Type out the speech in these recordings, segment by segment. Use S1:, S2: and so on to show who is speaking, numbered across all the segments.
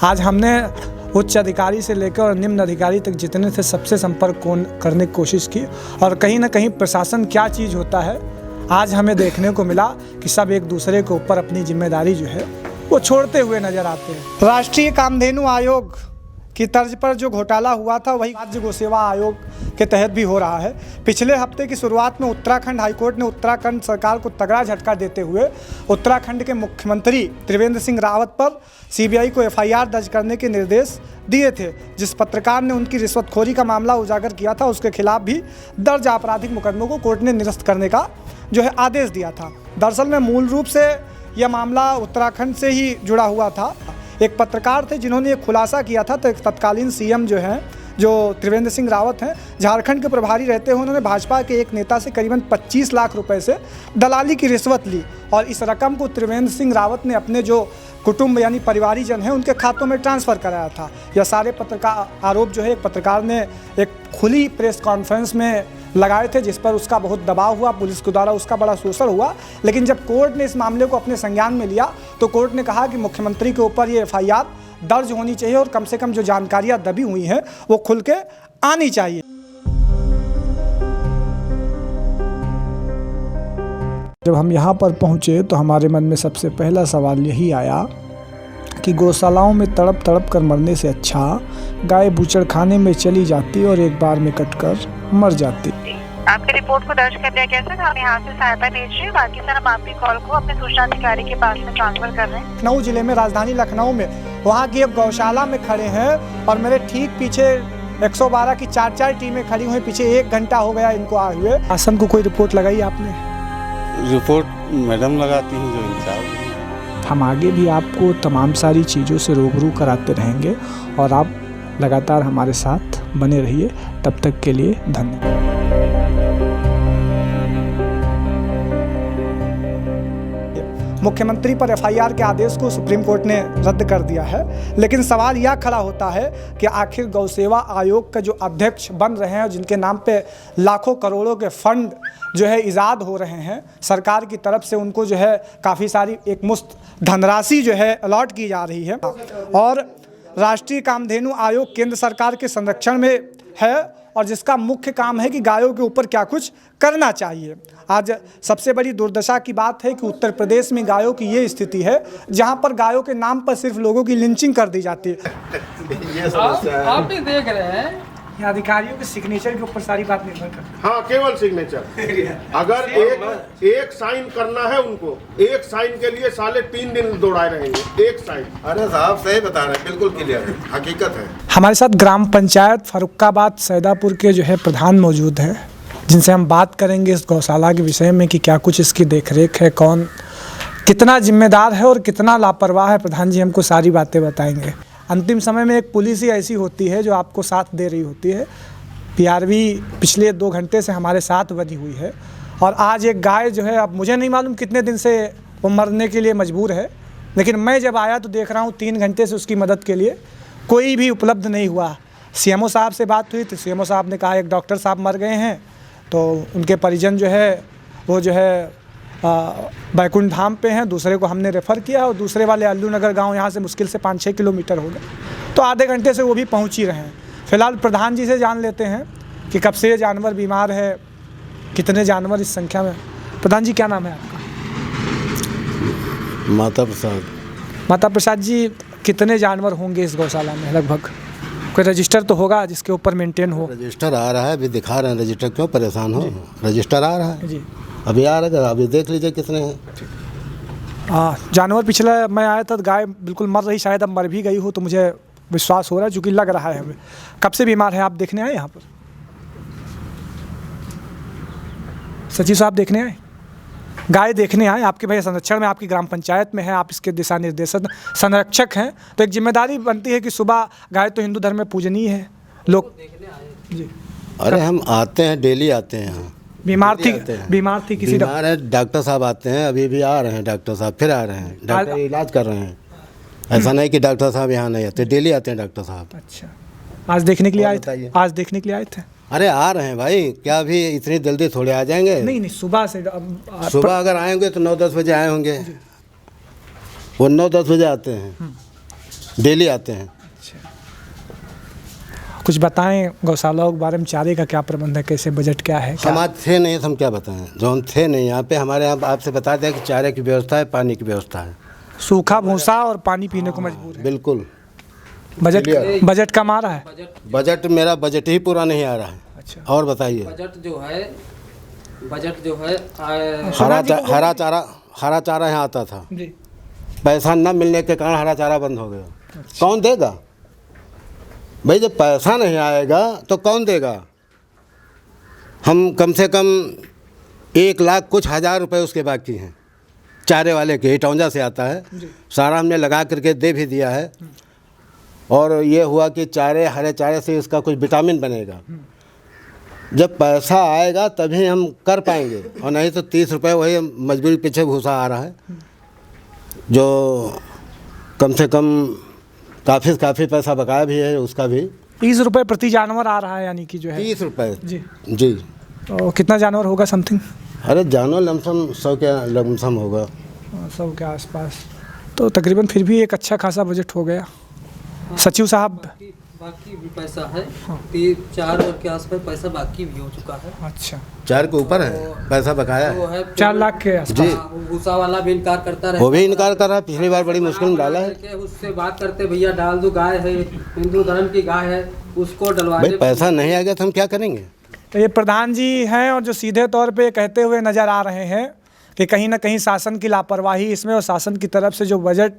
S1: आज हमने उच्च अधिकारी से लेकर और निम्न अधिकारी तक जितने थे सबसे संपर्क करने की कोशिश की और कहीं ना कहीं प्रशासन क्या चीज़ होता है आज हमें देखने को मिला कि सब एक दूसरे के ऊपर अपनी जिम्मेदारी जो है वो छोड़ते हुए नजर आते हैं। राष्ट्रीय कामधेनु आयोग की तर्ज पर जो घोटाला हुआ था वही राज्य गौ सेवा आयोग के तहत भी हो रहा है। पिछले हफ्ते की शुरुआत में उत्तराखंड हाईकोर्ट ने उत्तराखंड सरकार को तगड़ा झटका देते हुए उत्तराखंड के मुख्यमंत्री त्रिवेंद्र सिंह रावत पर सीबीआई को एफआईआर दर्ज करने के निर्देश दिए थे। जिस पत्रकार ने उनकी रिश्वतखोरी का मामला उजागर किया था उसके खिलाफ भी दर्ज आपराधिक मुकदमों को कोर्ट ने निरस्त करने का जो है आदेश दिया था। दरअसल में मूल रूप से यह मामला उत्तराखंड से ही जुड़ा हुआ था। एक पत्रकार थे जिन्होंने ये खुलासा किया था, तो तत्कालीन सीएम जो हैं जो त्रिवेंद्र सिंह रावत हैं झारखंड के प्रभारी रहते हुए उन्होंने भाजपा के एक नेता से करीबन 25 लाख रुपए से दलाली की रिश्वत ली और इस रकम को त्रिवेंद्र सिंह रावत ने अपने जो कुटुंब यानी परिवारीजन हैं उनके खातों में ट्रांसफ़र कराया था। यह सारे पत्रकार आरोप जो है एक पत्रकार ने एक खुली प्रेस कॉन्फ्रेंस में लगाए थे जिस पर उसका बहुत दबाव हुआ, पुलिस के द्वारा उसका बड़ा शोषण हुआ। लेकिन जब कोर्ट ने इस मामले को अपने संज्ञान में लिया तो कोर्ट ने कहा कि मुख्यमंत्री के ऊपर ये एफआईआर दर्ज होनी चाहिए और कम से कम जो जानकारियां दबी हुई हैं वो खुल के आनी चाहिए। जब हम यहाँ पर पहुँचे तो हमारे मन में सबसे पहला सवाल यही आया कि गौशालाओं में तड़प तड़प कर मरने से अच्छा गाय बूचड़खाने में चली जाती और एक बार में कटकर मर जाती।
S2: आपकी रिपोर्ट को दर्ज कर दिया गया सर, हम यहाँ से सहायता भेज रहे हैं। बाकी सर हम आपकी कॉल को अपने सूचना अधिकारी के पास में ट्रांसफर कर रहे हैं।
S1: लखनऊ जिले में, राजधानी लखनऊ में वहाँ की एक गौशाला में खड़े हैं और मेरे ठीक पीछे 112 की 4 टीमें खड़ी हुई। पीछे 1 घंटा हो गया इनको आए हुए। शासन को कोई रिपोर्ट लगाई आपने?
S3: रिपोर्ट मैडम लगाती हैं जो इंचार्ज।
S1: हम आगे भी आपको तमाम सारी चीज़ों से रूबरू कराते रहेंगे और आप लगातार हमारे साथ बने रहिए। तब तक के लिए धन्यवाद। मुख्यमंत्री पर एफआईआर के आदेश को सुप्रीम कोर्ट ने रद्द कर दिया है, लेकिन सवाल यह खड़ा होता है कि आखिर गौ सेवा आयोग का जो अध्यक्ष बन रहे हैं, जिनके नाम पे लाखों करोड़ों के फंड जो है ईजाद हो रहे हैं सरकार की तरफ से, उनको जो है काफ़ी सारी एक मुश्त धनराशि जो है अलॉट की जा रही है और राष्ट्रीय कामधेनु आयोग केंद्र सरकार के संरक्षण में है और जिसका मुख्य काम है कि गायों के ऊपर क्या कुछ करना चाहिए। आज सबसे बड़ी दुर्दशा की बात है कि उत्तर प्रदेश में गायों की ये स्थिति है जहां पर गायों के नाम पर सिर्फ लोगों की लिंचिंग कर दी जाती है।
S4: आप भी देख रहे हैं
S1: अधिकारियों के सिग्नेचर के ऊपर सारी बात निर्भर करती है।
S5: हाँ, केवल सिग्नेचर। अगर एक साइन करना है उनको, एक साइन के लिए साले 3 दिन दौड़ाए रहेंगे। एक साइन।
S3: अरे साहब सही बता रहे हैं, बिल्कुल क्लियर है, हकीकत है।
S1: हमारे साथ ग्राम पंचायत फर्रुखाबाद सैदापुर के जो है प्रधान मौजूद हैं जिनसे हम बात करेंगे इस गौशाला के विषय में कि क्या कुछ इसकी देखरेख है, कौन कितना जिम्मेदार है और कितना लापरवाह है। प्रधान जी हमको सारी बातें बताएंगे। अंतिम समय में एक पुलिस ही ऐसी होती है जो आपको साथ दे रही होती है। पीआरवी पिछले 2 घंटे से हमारे साथ बनी हुई है और आज एक गाय जो है, अब मुझे नहीं मालूम कितने दिन से वो मरने के लिए मजबूर है, लेकिन मैं जब आया तो देख रहा हूँ 3 घंटे से उसकी मदद के लिए कोई भी उपलब्ध नहीं हुआ। सीएमओ साहब से बात हुई तो सीएमओ साहब ने कहा एक डॉक्टर साहब मर गए हैं, तो उनके परिजन जो है वो जो है बैकुंठ धाम पे हैं। दूसरे को हमने रेफ़र किया और दूसरे वाले अल्लू नगर गांव यहाँ से मुश्किल से 5-6 किलोमीटर हो गए, तो आधे घंटे से वो भी पहुँच ही रहे हैं। फिलहाल प्रधान जी से जान लेते हैं कि कब से ये जानवर बीमार है, कितने जानवर इस संख्या में। प्रधान जी क्या नाम है आपका?
S3: माता प्रसाद।
S1: माता प्रसाद जी, कितने जानवर होंगे इस गौशाला में लगभग? कोई रजिस्टर तो होगा जिसके ऊपर मेंटेन हो?
S3: रजिस्टर आ रहा है, अभी दिखा रहे हैं रजिस्टर, क्यों परेशान हो? रजिस्टर आ रहा है
S1: जी,
S3: अभी आ रहा है, अभी देख लीजिए कितने हैं।
S1: जानवर पिछला मैं आया था गाय बिल्कुल मर रही, शायद अब मर भी गई हो, तो मुझे विश्वास हो रहा है चूँकि लग रहा है हमें। कब से बीमार है आप देखने आए यहाँ पर? सचिव साहब देखने आए, गाय देखने आए? आपके भैया संरक्षण में आपकी ग्राम पंचायत में है, आप इसके दिशा निर्देशन संरक्षक हैं, तो एक जिम्मेदारी बनती है कि सुबह गाय तो हिंदू धर्म में पूजनीय है लोग। जी,
S3: अरे हम आते हैं, डेली आते हैं यहाँ।
S1: बीमार थी किसी
S3: बीमार है, डॉक्टर साहब आते हैं, अभी भी आ रहे हैं डॉक्टर साहब, फिर आ रहे हैं, डॉक्टर इलाज कर रहे हैं। ऐसा नहीं कि डॉक्टर साहब यहाँ नहीं आते, डेली आते हैं डॉक्टर साहब।
S1: अच्छा, आज देखने के लिए आए थे? आज देखने के लिए आए थे?
S3: अरे आ रहे हैं भाई, क्या अभी इतनी जल्दी थोड़े आ जाएंगे?
S1: नहीं, सुबह से।
S3: सुबह अगर आएंगे तो 9-10 बजे आए होंगे, वो 9-10 बजे आते हैं। डेली आते हैं।
S1: कुछ बताएं गौशालाओं के बारे में, चारे का क्या प्रबंध है, कैसे बजट क्या है?
S3: हम आज थे नहीं तो हम क्या बताएं, जो हम थे नहीं यहाँ पे। हमारे यहाँ आपसे बता दें कि चारे की व्यवस्था है, पानी की व्यवस्था है,
S1: सूखा भूसा और पानी पीने को मजबूर है।
S3: बिल्कुल।
S1: बजट कम आ रहा है?
S3: बजट मेरा बजट ही पूरा नहीं आ रहा है।
S1: अच्छा,
S3: और बताइए।
S4: बजट जो है
S3: हरा चारा यहाँ आता था,
S1: जी।
S3: पैसा न मिलने के कारण हरा चारा बंद हो गया। कौन देगा भाई? जब पैसा नहीं आएगा तो कौन देगा? हम कम से कम 1,00,000 कुछ हज़ार रुपए उसके बाकी हैं, चारे वाले के, इटौंजा से आता है, सारा हमने लगा करके दे भी दिया है। और ये हुआ कि हरे चारे से इसका कुछ विटामिन बनेगा। जब पैसा आएगा तभी हम कर पाएंगे, और नहीं तो 30 रुपये वही मजबूरी पीछे भूसा आ रहा है, जो कम से कम काफ़ी पैसा बकाया भी है उसका भी।
S1: 30 रुपये प्रति जानवर आ रहा है, यानी कि जो है
S3: 30 रुपये
S1: जी।
S3: जी।
S1: तो कितना जानवर होगा समथिंग?
S3: अरे जानवर लमसम 100 के लमसम होगा,
S1: 100 के आसपास। तो तकरीबन फिर भी एक अच्छा खासा बजट हो गया। सचिव साहब,
S4: बाकी भी पैसा है, 4 के आसपास पैसा बाकी भी हो चुका है।
S1: अच्छा,
S3: 4 के ऊपर है पैसा बकाया
S4: वो
S3: है।
S4: है
S1: 4 लाख के आसपास।
S3: जी।
S4: भूसा वाला भी इनकार करता रहे,
S3: वो भी इनकार कर रहा है, पिछली बार बड़ी मुश्किल में डाला है।
S4: उससे बात करते भैया डाल दो, गाय है, हिंदू धर्म की गाय है, उसको डलवा
S3: भाई पैसा नहीं आ गया तो हम क्या करेंगे?
S1: तो ये प्रधान जी हैं और जो सीधे तौर पे कहते हुए नज़र आ रहे हैं कि कहीं ना कहीं शासन की लापरवाही इसमें, और शासन की तरफ से जो बजट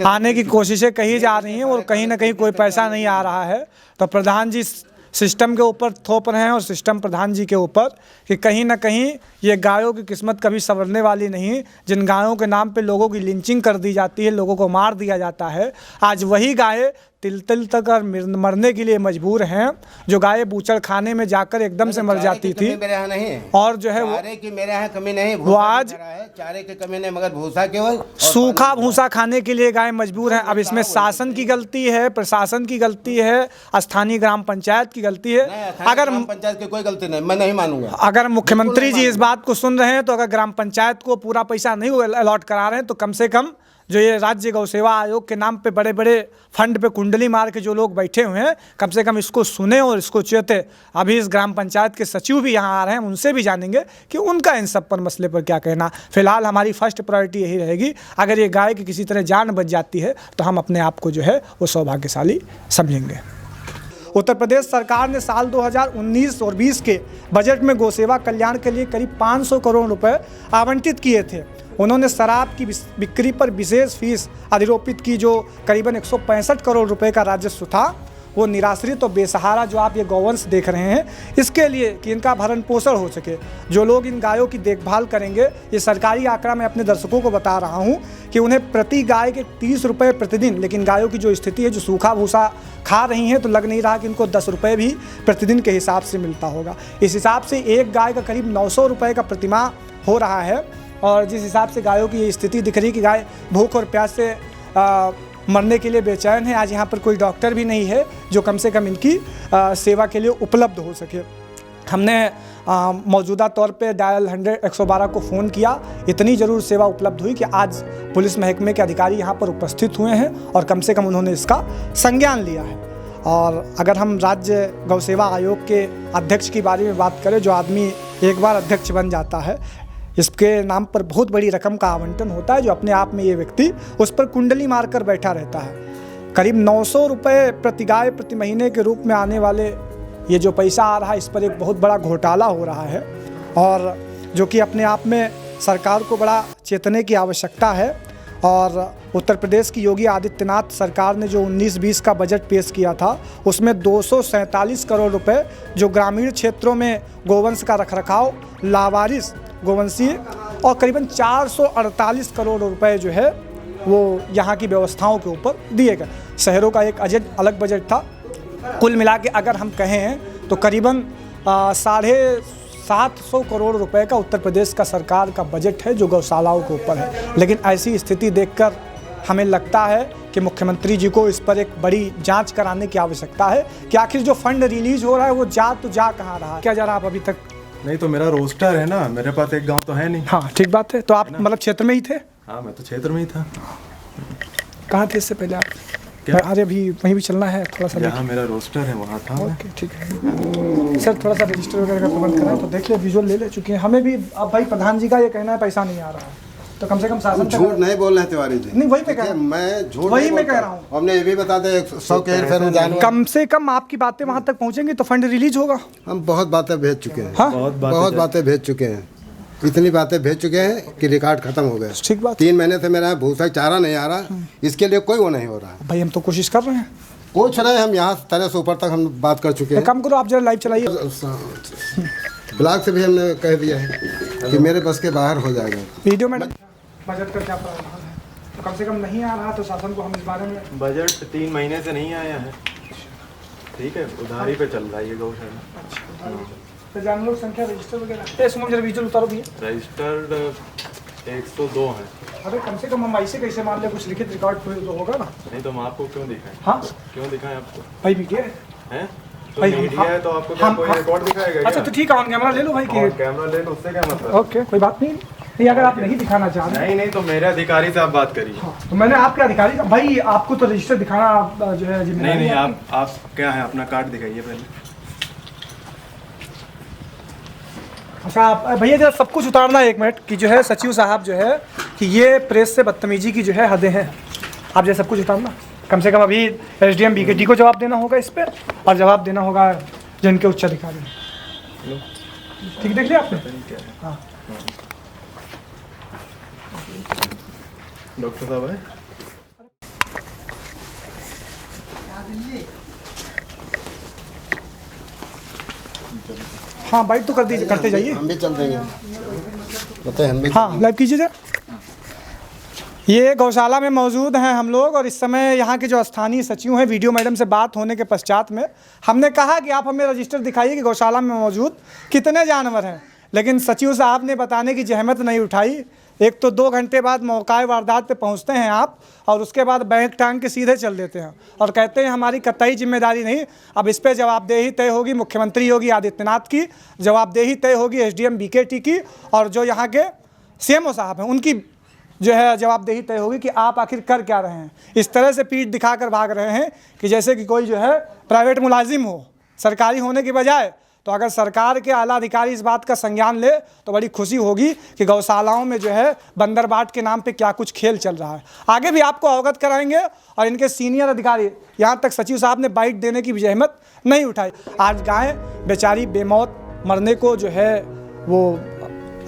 S1: आने की कोशिशें कही जा रही हैं और कहीं ना कहीं कोई पैसा नहीं आ रहा है। तो प्रधान जी सिस्टम के ऊपर थोप रहे हैं, और सिस्टम प्रधान जी के ऊपर, कि कहीं ना कहीं ये गायों की किस्मत कभी संवरने वाली नहीं। जिन गायों के नाम पे लोगों की लिंचिंग कर दी जाती है, लोगों को मार दिया जाता है, आज वही गायें तिल तक मरने के लिए मजबूर हैं। जो गायें बूचड़ खाने में जाकर एकदम से मर जाती थी,
S3: मेरे यहाँ नहीं है,
S1: और जो है
S3: चारे की मेरे यहाँ कमी नहीं,
S1: वो आज
S3: चारे की कमी नहीं, मगर भूसा केवल
S1: सूखा भूसा खाने के लिए गाय मजबूर हैं। अब इसमें शासन की गलती है, प्रशासन की गलती है, स्थानीय ग्राम पंचायत की गलती है। अगर
S3: पंचायत की कोई गलती नहीं, मैं नहीं मानूंगा।
S1: अगर मुख्यमंत्री जी इस बात को सुन रहे हैं, तो अगर ग्राम पंचायत को पूरा पैसा नहीं अलॉट करा रहे हैं, तो कम से कम जो ये राज्य गौ सेवा आयोग के नाम पे बड़े बड़े फंड पे कुंडली मार के जो लोग बैठे हुए हैं, कम से कम इसको सुने और इसको चेते। अभी इस ग्राम पंचायत के सचिव भी यहाँ आ रहे हैं, उनसे भी जानेंगे कि उनका इन सब पर मसले पर क्या कहना। फिलहाल हमारी फर्स्ट प्रायोरिटी यही रहेगी, अगर ये गाय की किसी तरह जान बच जाती है तो हम अपने आप को जो है वो सौभाग्यशाली समझेंगे। उत्तर प्रदेश सरकार ने साल 2019 और 20 के बजट में गौसेवा कल्याण के लिए करीब 500 करोड़ रुपए आवंटित किए थे। उन्होंने शराब की बिक्री पर विशेष फीस अधिरोपित की, जो करीबन 165 करोड़ रुपए का राजस्व था, वो निराश्रित और बेसहारा जो आप ये गौवंश देख रहे हैं, इसके लिए कि इनका भरण पोषण हो सके। जो लोग इन गायों की देखभाल करेंगे, ये सरकारी आंकड़ा मैं अपने दर्शकों को बता रहा हूँ कि उन्हें प्रति गाय के 30 रुपये प्रतिदिन, लेकिन गायों की जो स्थिति है, जो सूखा भूसा खा रही हैं, तो लग नहीं रहा कि इनको 10 रुपये भी प्रतिदिन के हिसाब से मिलता होगा। इस हिसाब से एक गाय का करीब 900 रुपये का प्रतिमाह हो रहा है। और जिस हिसाब से गायों की ये स्थिति दिख रही कि गाय भूख और प्यास से मरने के लिए बेचैन है, आज यहाँ पर कोई डॉक्टर भी नहीं है जो कम से कम इनकी सेवा के लिए उपलब्ध हो सके। हमने मौजूदा तौर पे डायल 112 को फ़ोन किया, इतनी ज़रूर सेवा उपलब्ध हुई कि आज पुलिस महकमे के अधिकारी यहाँ पर उपस्थित हुए हैं और कम से कम उन्होंने इसका संज्ञान लिया है। और अगर हम राज्य गौ सेवा आयोग के अध्यक्ष की बारे में बात करें, जो आदमी एक बार अध्यक्ष बन जाता है, इसके नाम पर बहुत बड़ी रकम का आवंटन होता है, जो अपने आप में ये व्यक्ति उस पर कुंडली मारकर बैठा रहता है। करीब 900 रुपये प्रति गाय प्रति महीने के रूप में आने वाले ये जो पैसा आ रहा है, इस पर एक बहुत बड़ा घोटाला हो रहा है, और जो कि अपने आप में सरकार को बड़ा चेतने की आवश्यकता है। और उत्तर प्रदेश की योगी आदित्यनाथ सरकार ने जो 19-20 का बजट पेश किया था, उसमें 247 करोड़ रुपए जो ग्रामीण क्षेत्रों में गोवंश का रखरखाव, लावारिस गोवंशीय, और करीबन 448 करोड़ रुपए जो है वो यहाँ की व्यवस्थाओं के ऊपर दिए गए। शहरों का एक अलग बजट था। कुल मिला के अगर हम कहें तो करीबन 750 करोड़ रुपए का उत्तर प्रदेश का सरकार का बजट है जो गौशालाओं के ऊपर है। लेकिन ऐसी स्थिति देखकर हमें लगता है कि मुख्यमंत्री जी को इस पर एक बड़ी जांच कराने की आवश्यकता है कि आखिर जो फंड रिलीज हो रहा है वो जा कहाँ रहा। क्या जा रहा आप अभी तक?
S6: नहीं तो मेरा रोस्टर है ना, मेरे पास एक गांव तो है नहीं।
S1: हाँ ठीक बात है। तो आप मतलब क्षेत्र में ही थे?
S6: हाँ मैं तो क्षेत्र में ही था।
S1: कहाँ थे इससे पहले आप?
S6: क्या?
S1: अरे अभी वहीं भी चलना है थोड़ा सा।
S6: जहाँ मेरा रोस्टर है वहाँ था मैं।
S1: ओके ठीक है सर, थोड़ा सा रजिस्टर वगैरह का प्रबंध कराएं तो देख ले, विजुअल ले ले, चूँकि हमें भी अब भाई प्रधान जी का ये कहना है पैसा नहीं आ रहा है, तो कम से कम शासन
S3: झूठ नहीं बोल रहे हैं तिवारी जी।
S1: नहीं, वही मैं कह रहा हूँ।
S3: मैं झूठ
S1: वही
S3: नहीं
S1: मैं
S3: बोलता।
S1: कह रहा हूँ।
S3: हमने ये भी बता दें 100 के हेरफेर जानवर।
S1: कम से कम आपकी बातें वहाँ तक पहुँचेंगी तो फंड रिलीज होगा।
S3: हम बहुत बातें भेज चुके हैं।
S1: हाँ
S3: बहुत बातें भेज चुके हैं, इतनी बातें भेज चुके हैं कि रिकॉर्ड खत्म हो गया।
S1: ठीक बात।
S3: 3 महीने से मेरा भूसा चारा नहीं आ रहा, इसके लिए कोई वो नहीं हो रहा है।
S1: भाई हम तो कोशिश कर रहे हैं,
S3: पूछ रहे हैं हम, यहाँ तरह से ऊपर तक हम बात कर चुके हैं।
S1: काम करो आप जरा लाइव चलाइए।
S3: ब्लॉक से भी हमने कह दिया है कि मेरे बस के बाहर हो जाएगा।
S1: वीडियो में बजट का क्या प्रावधान है, तो कम से कम नहीं आ रहा तो शासन को हम इस बारे में।
S6: बजट 3 महीने से नहीं आया है, ठीक है, उधारी पे चल रहा है ये गौशाला।
S1: तो जानवरों की संख्या रजिस्टर वगैरह इसमें जरा विजुअल उतारो भी।
S6: रजिस्टर्ड 102 है।
S1: अरे कम से कम हम ऐसे कैसे मान ले, कुछ लिखित रिकॉर्ड तो होगा ना।
S6: नहीं तो हम आपको क्यों दिखाएं?
S1: हाँ
S6: क्यों दिखाएं आपको?
S1: भाई मीडिया
S6: हैं? तो
S1: भाई,
S6: मीडिया है तो आपको क्या कोई रिकॉर्ड दिखाएगा क्या?
S1: अच्छा तो ठीक है, ऑन कैमरा ले लो भाई
S6: और
S1: कि
S6: कैमरा ले लो, उससे क्या मतलब?
S1: ओके कोई बात नहीं। नहीं अगर आप नहीं दिखाना चाह रहे
S6: नहीं तो मेरे अधिकारी से आप बात करिए।
S1: हाँ, तो मैंने आपके अधिकारी भाई आपको तो रजिस्टर दिखाना जो है जिम्मेदारी
S6: नहीं
S1: है
S6: आप क्या है, अपना कार्ड दिखाइए पहले।
S1: अच्छा आप भैया जरा सब कुछ उतारना है 1 मिनट कि जो है सचिव साहब जो है कि ये प्रेस से बदतमीजी की जो है हदें हैं। आप जरा सब कुछ उतारना, कम से कम अभी एसडीएम बीकेटी को जवाब देना होगा इस पर, और जवाब देना होगा जिनके उच्च अधिकारी हैं। ठीक देख लिया आपने? हाँ
S6: डॉक्टर साहब है?
S1: हाँ बाइट तो कर दीजिए, करते जाइए।
S3: हम भी चल देंगे, बताए हम भी।
S1: हाँ लाइव कीजिए जरा। ये गौशाला में मौजूद हैं हम लोग, और इस समय यहाँ के जो स्थानीय सचिव हैं, वीडियो मैडम से बात होने के पश्चात में हमने कहा कि आप हमें रजिस्टर दिखाइए कि गौशाला में मौजूद कितने जानवर हैं, लेकिन सचिव साहब ने बताने की जहमत नहीं उठाई। एक तो 2 घंटे बाद मौका वारदात पे पहुंचते हैं आप, और उसके बाद बैग टांग के सीधे चल देते हैं और कहते हैं हमारी कतई जिम्मेदारी नहीं। अब इस पर जवाबदेही तय होगी मुख्यमंत्री योगी आदित्यनाथ की, जवाबदेही तय होगी एसडीएम बीकेटी की, और जो यहाँ के सीएमओ साहब हैं उनकी जो है जवाबदेही तय होगी कि आप आखिर कर क्या रहे हैं। इस तरह से पीठ दिखाकर भाग रहे हैं कि जैसे कि कोई जो है प्राइवेट मुलाजिम हो, सरकारी होने की बजाय। तो अगर सरकार के आला अधिकारी इस बात का संज्ञान ले तो बड़ी खुशी होगी कि गौशालाओं में जो है बंदर बाट के नाम पे क्या कुछ खेल चल रहा है। आगे भी आपको अवगत कराएंगे, और इनके सीनियर अधिकारी, यहाँ तक सचिव साहब ने बाइट देने की भी जहमत नहीं उठाई। आज गाय बेचारी बेमौत मरने को जो है वो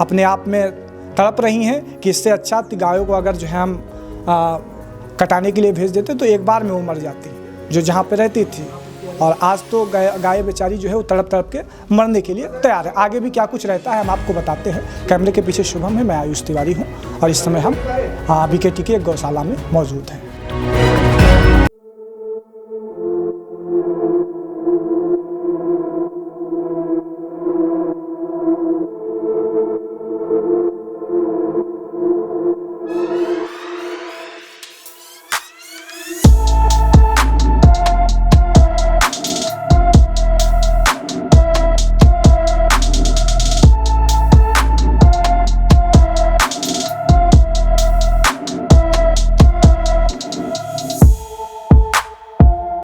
S1: अपने आप में तड़प रही हैं कि इससे अच्छा गायों को अगर जो है हम कटाने के लिए भेज देते तो एक बार में वो मर जाती जो जहाँ पे रहती थी। और आज तो गाय बेचारी जो है वो तड़प तड़प के मरने के लिए तैयार है। आगे भी क्या कुछ रहता है हम आपको बताते हैं। कैमरे के पीछे शुभम है, मैं आयुष तिवारी हूँ, और इस समय हम बीकेटी की एक गौशाला में मौजूद हैं।